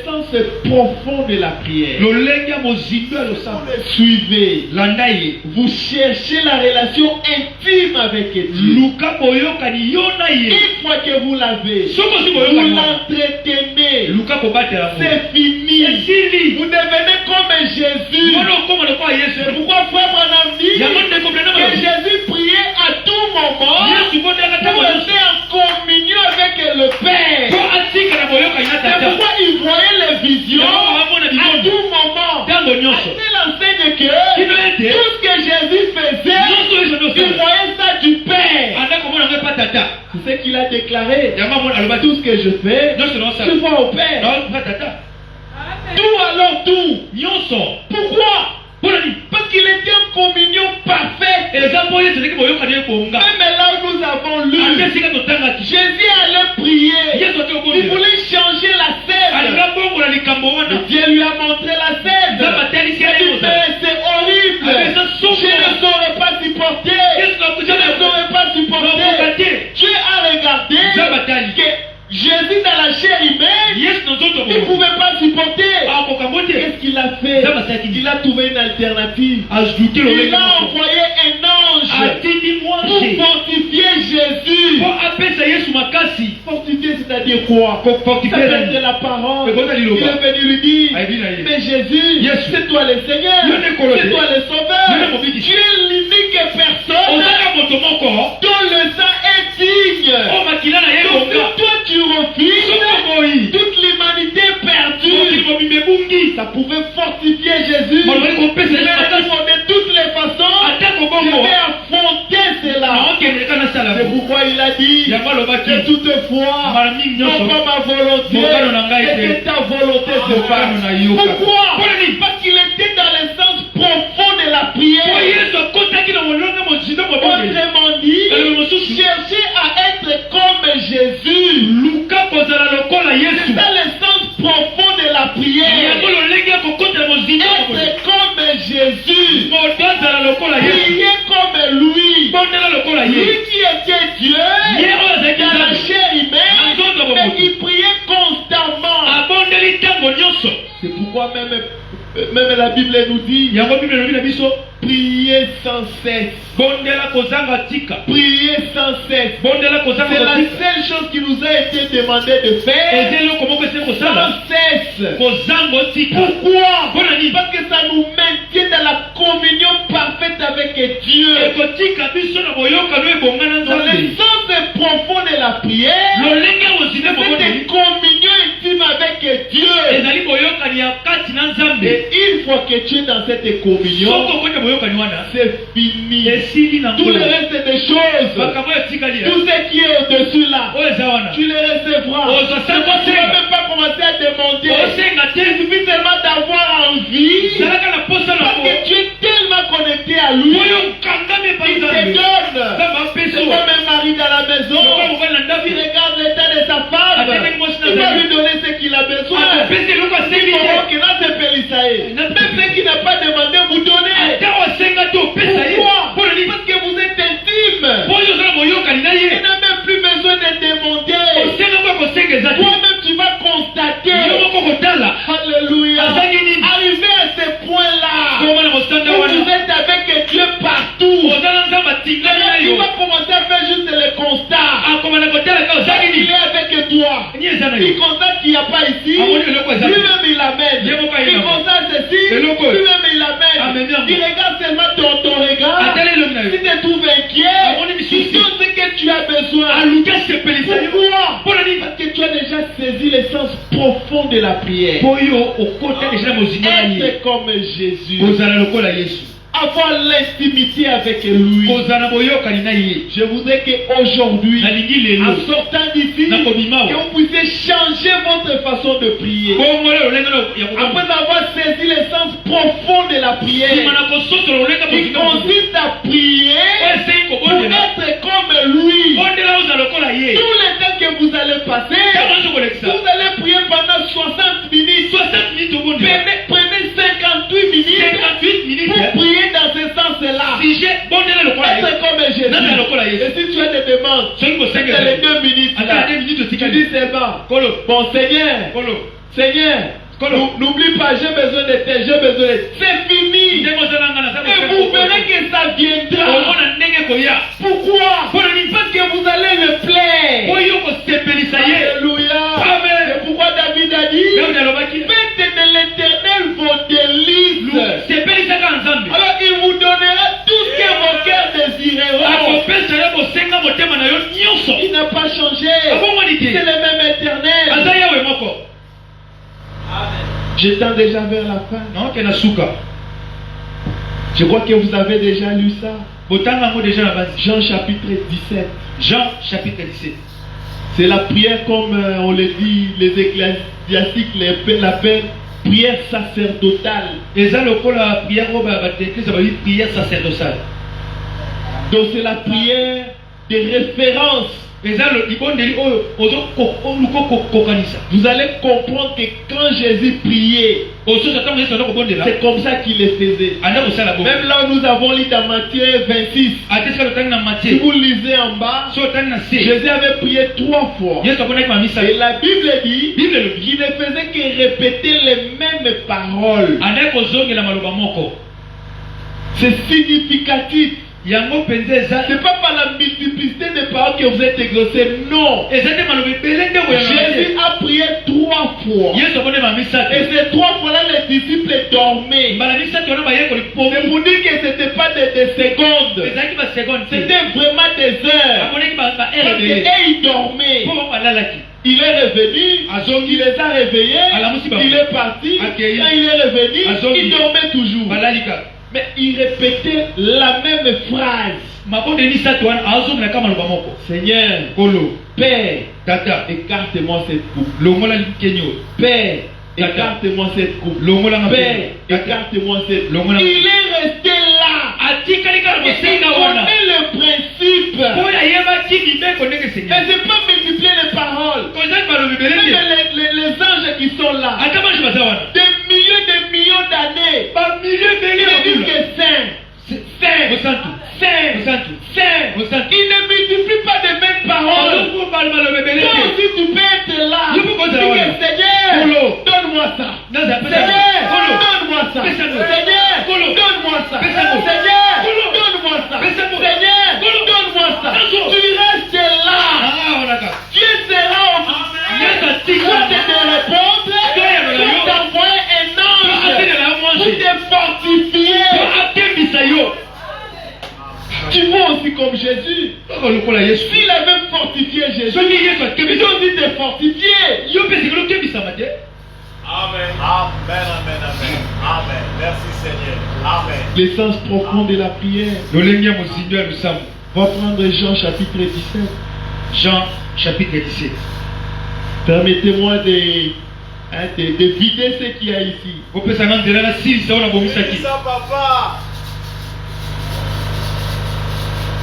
sens profond de la prière. Vous le suivez. Vous cherchez la relation intime avec Dieu. Une fois que vous l'avez, vous l'entretenez. C'est fini. Vous devenez comme Jésus. C'est pourquoi Frère Branham dit que Jésus priait à tout moment pour rester en communion avec le Père. C'est pourquoi il voyait les visions à tout moment. Il enseigne que tout ce que Jésus faisait, il voyait ça du Père. C'est ce qu'il a déclaré. Tout ce que je fais, je vois au Père. Tout alors tout. Pourquoi? Parce qu'il était en communion parfaite. Même là où nous avons lu, Jésus allait prier. Il voulait changer la scène. Dieu lui a montré la scène. Il dit, mais c'est horrible. Je ne saurais pas supporter. Je ne saurais pas supporter. Dieu a regardé que Jésus dans la chair humaine, il ne pouvait pas supporter. Qu'est-ce qu'il a fait? Il a trouvé une alternative. Il a envoyé un ange pour fortifier Jésus. Fortifier, c'est-à-dire quoi? Ça peut être la parole. Il est venu lui dire, mais Jésus, c'est toi le Seigneur, c'est toi le Sauveur. Tu es l'unique personne dont le sang est digne. Donc toi tu refuses toute l'humanité perdue. Ça pouvait fortifier Jésus. Mais de toutes les façons, je vais affronter cela. C'est pourquoi il a dit que toutefois, non pas ma volonté, mais que ta volonté se fasse. Pourquoi? Parce qu'il était dans le sens profond de la prière. Autrement dit, chercher à être comme Jésus. C'est dans le sens profond de la prière. Être comme Jésus. Prier comme lui. Lui qui était Dieu dans la chair humaine, mais qui priait constamment. C'est pourquoi même la Bible nous dit priez sans cesse. Priez sans cesse. C'est la seule chose qui nous a été demandé de faire. Sans cesse. Pourquoi? Parce que ça nous maintient dans la communion parfaite avec Dieu. Dans le sens profond de la prière, c'est une communion intime avec Dieu. Et une fois que tu es dans cette communion, c'est fini. Tout le reste des choses, tout ce qui est au-dessus là, tu les recevras. Tu ne vas même pas commencer à demander. Il suffit seulement d'avoir envie. Parce que tu es tellement connecté à lui. Il te donne. C'est comme un mari dans la maison. Il regarde l'état de sa femme. Il va lui donner ce qu'il a besoin. Même ce qu'il n'a pas demandé, vous donnez. Pourquoi? Parce que vous êtes intime. Il n'a même plus besoin de demander. Toi-même tu vas constater. Alléluia. Arrivé à ce point-là, vous êtes avec Dieu partout. Tu vas commencer à faire juste le constat. Il est avec toi. Il constate qu'il n'y a pas ici. Lui-même il amène. Il constate ceci. Lui-même il amène. Il regarde seulement ton regard. Si tu te trouves inquiet, tu sais ce que tu as besoin. Pourquoi? Parce que tu as déjà saisi le sens profond de la prière. Être comme Jésus. Avoir l'intimité avec lui. Je voudrais qu'aujourd'hui, en sortant d'ici, que vous puissiez changer votre façon de prier. Après avoir saisi le sens profond de la prière, qui consiste à prier pour être comme lui. Tout le temps que vous allez passer, vous allez prier pendant 60 minutes. Prenez 58 minutes pour prier dans ce sens-là. Être comme Jésus. Et si tu as des demandes, c'est les 2 minutes. Tu dis seulement, bon Seigneur, Seigneur, n'oublie pas, j'ai besoin de tes, j'ai besoin de... C'est fini. Et vous verrez que ça viendra. Pourquoi? Parce que vous allez le plaire. Alléluia. Amen. C'est pourquoi David a dit, faites de l'Éternel vos délices. Alors il vous donnera tout ce que vos cœurs désireront. Il n'a pas changé. C'est le même Éternel. Je tends déjà vers la fin. Je crois que vous avez déjà lu ça. Jean chapitre 17. Jean chapitre 17. C'est la prière comme on le dit, les ecclésiastiques l'appellent prière sacerdotale. Donc c'est la prière de référence. Vous allez comprendre que quand Jésus priait, c'est comme ça qu'il le faisait. Même là où nous avons lu dans Matthieu 26, si vous lisez en bas, Jésus avait prié 3 fois. Et la Bible dit qu'il ne faisait que répéter les mêmes paroles. C'est significatif. C'est pas par la multiplicité des paroles que vous êtes exaucés, non. Jésus a prié 3 fois. Et ces 3 fois-là, les disciples dormaient. C'est pour dire que ce n'était pas des secondes. C'était vraiment des heures. Et ils dormaient. Il est revenu, il les a réveillés, il est parti, quand il est revenu, il dormait toujours. Mais il répétait la même phrase. Seigneur, Père, écarte-moi cette coupe. Père, écarte-moi cette coupe. Père, écarte-moi cette coupe. Il est resté là. Il connaît le principe. Et c'est pas multiplier les paroles. Même les anges qui sont là, des millions d'années, ils disent que saint. Il ne multiplie pas de mêmes paroles. Toi aussi tu peux être là. Seigneur, donne-moi ça. Seigneur, donne-moi ça. Seigneur, donne-moi ça. Seigneur, donne-moi ça. Seigneur, donne-moi ça. Tu restes là. Dieu sera au tu vas te répondre. Tu t'envoies un ange pour te fortifier. Tu vois aussi comme Jésus. S'il avait fortifié Jésus, ils ont dit de fortifier. Amen. Amen. Amen. Amen. Amen. Merci Seigneur. Amen. L'essence profonde de la prière. Va prendre Jean chapitre 17. Jean chapitre 17. Permettez-moi de vider ce qu'il y a ici. Ça, papa.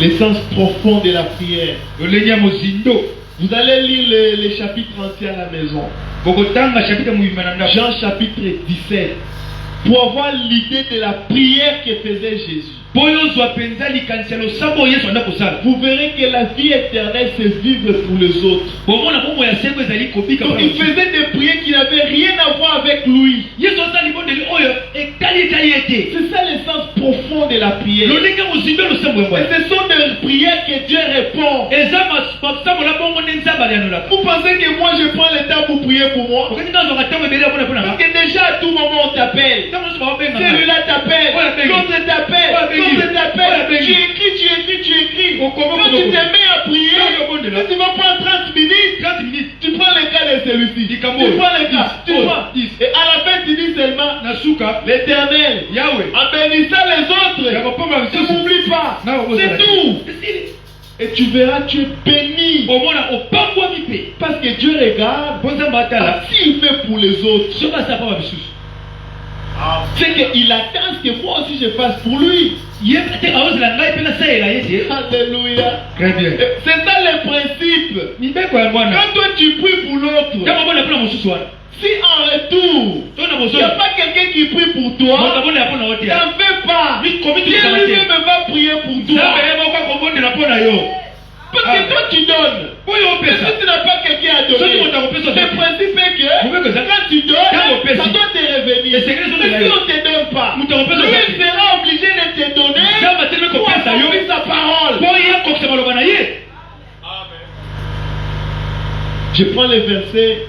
L'essence profonde de la prière. Vous allez lire les chapitres entiers à la maison. Jean chapitre 17. Pour avoir l'idée de la prière que faisait Jésus. Vous verrez que la vie éternelle se vive pour les autres. Donc il faisait des prières qui n'avaient rien à voir avec lui. C'est ça l'essence profonde de la prière. Et ce sont des prières que Dieu répond. Vous pensez que moi je prends le temps pour prier pour moi? Parce que déjà à tout moment on t'appelle. Celui-là t'appelle, l'autre t'appelle. Tu écris. Quand tu te mets à prier, tu vas prendre 30 minutes, tu prends le cas de celui-ci. Tu prends le cas, tu vois. Et à la fin, tu dis seulement l'Éternel, en bénissant les autres, ne m'oublie pas. C'est tout. Et tu verras, tu es béni. Parce que Dieu regarde s'il fait pour les autres. C'est qu'il attend ce que moi aussi je fasse pour lui. Alléluia. Très bien. C'est ça le principe. Quand toi tu pries pour l'autre, si en retour, il n'y a pas quelqu'un qui prie pour toi, t'en fais pas. Dieu lui-même va prier pour toi. Parce que toi tu donnes. Mais si tu n'as pas quelqu'un à donner, le principe est que quand tu donnes, ça doit te revenir. Mais si on ne te donne pas, lui sera obligé de te donner pour accomplir sa parole. Je prends les versets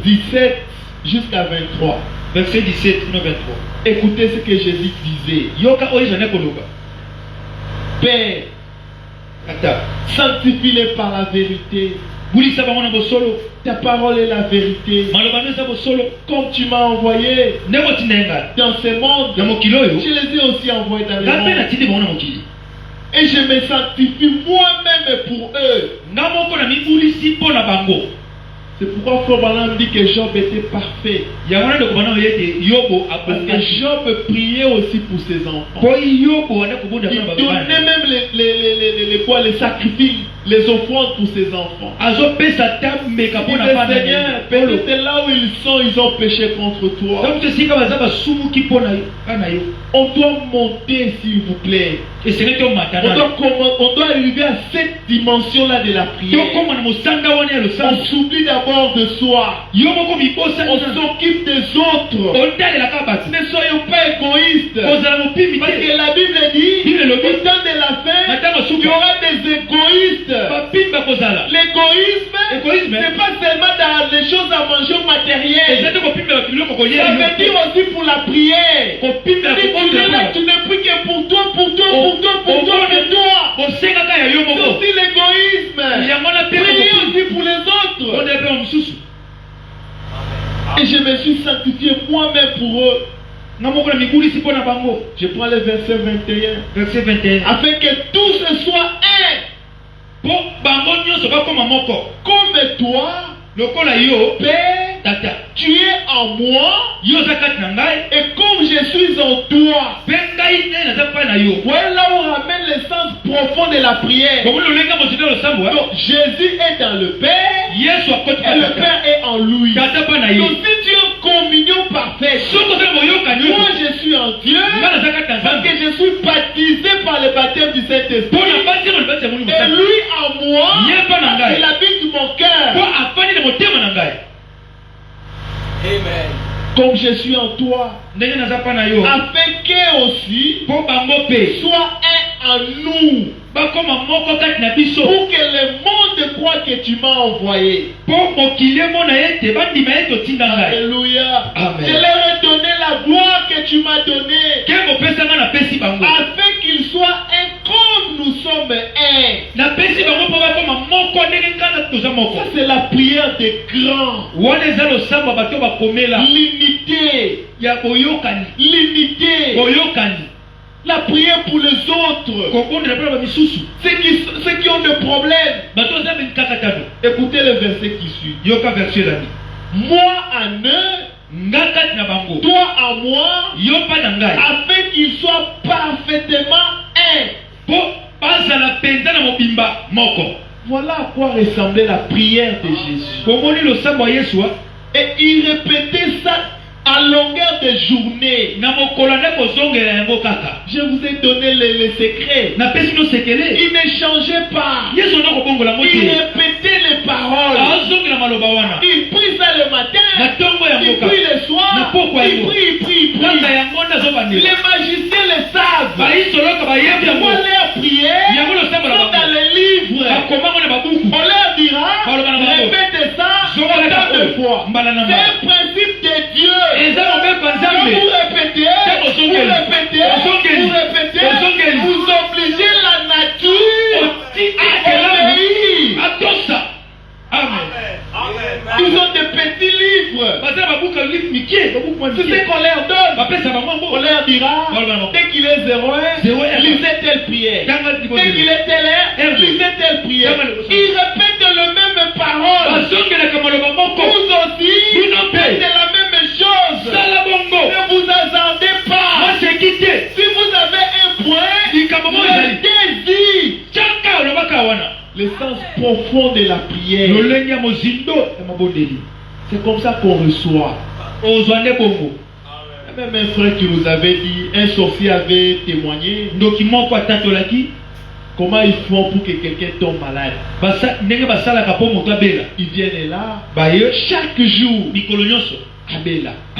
17 jusqu'à 23. Verset 17 à 23. Écoutez ce que Jésus disait. Père, sanctifie-les par la vérité. Ta parole est la vérité. Comme tu m'as envoyé dans ce monde, je les ai aussi envoyés dans le monde. Et je me sanctifie moi-même pour eux. C'est pourquoi Frère Branham dit que Job était parfait. Parce que Job priait aussi pour ses enfants. Il donnait même les sacrifices, les offrandes pour ses enfants. Il dit, Seigneur, peut-être là où ils sont, ils ont péché contre toi. On doit monter, s'il vous plaît. On doit arriver à cette dimension-là de la prière. On s'oublie d'abord de soi. On s'occupe des autres. Ne soyons pas égoïstes. Parce que la Bible dit, au temps de la fin, il y aura des égoïstes. L'égoïsme, c'est pas seulement dans les choses à manger matérielles. Ça veut dire aussi pour la prière. Tu ne pries que pour toi. C'est aussi l'égoïsme. Priez aussi pour les autres. Et je me suis sanctifié moi-même pour eux. Je prends le verset 21. Afin que tous soient un. Comme toi, Père, tu es en moi. Et comme je suis en toi. Voilà là où on ramène le sens profond de la prière. Donc Jésus est dans le Père. Et le Père est en lui. Donc si tu es en communion parfaite, moi je suis en Dieu. Parce que je suis baptisé par le baptême du Saint-Esprit. Et lui en moi, il habite mon cœur. Amen. Comme je suis en toi, afin que aussi soit un en nous, pour que le monde croit que tu m'as envoyé. Alléluia. Amen. Je leur ai donné la gloire que tu m'as donnée, afin qu'ils soient un comme nous sommes un. Ça c'est la prière des grands. L'unité. La prière pour les autres. Ceux qui ont des problèmes. Écoutez le verset qui suit. Moi en eux, toi en moi, afin qu'ils soient parfaitement un. Voilà à quoi ressemblait la prière de Jésus. Et il répétait ça à longueur de journée. Je vous ai donné les secrets. Il ne changeait pas. Il répétait les paroles. Il prie ça le matin. Il prie le soir. Il prie. Les magiciens le savent. Moi leur prière sont dans les livres. On leur dira, répétez ça autant de fois. C'est un principe de Dieu. Vous répétez, vous obligez la nature à obéir. Amen. Ils ont des petits livres. C'est ce qu'on leur donne. On leur dira, dès qu'il est 01, lisez telle prière. Dès qu'il est telle heure, lisez telle prière. Ils répètent le même parole. Vous aussi, faites la même chose. Ne vous hasardez pas. Si vous avez un point, mettez-y. Le sens profond de la prière. C'est comme ça qu'on reçoit. Même un frère qui nous avait dit, un sorcier avait témoigné Comment ils font pour que quelqu'un tombe malade? Ils viennent là. Chaque jour. Abela.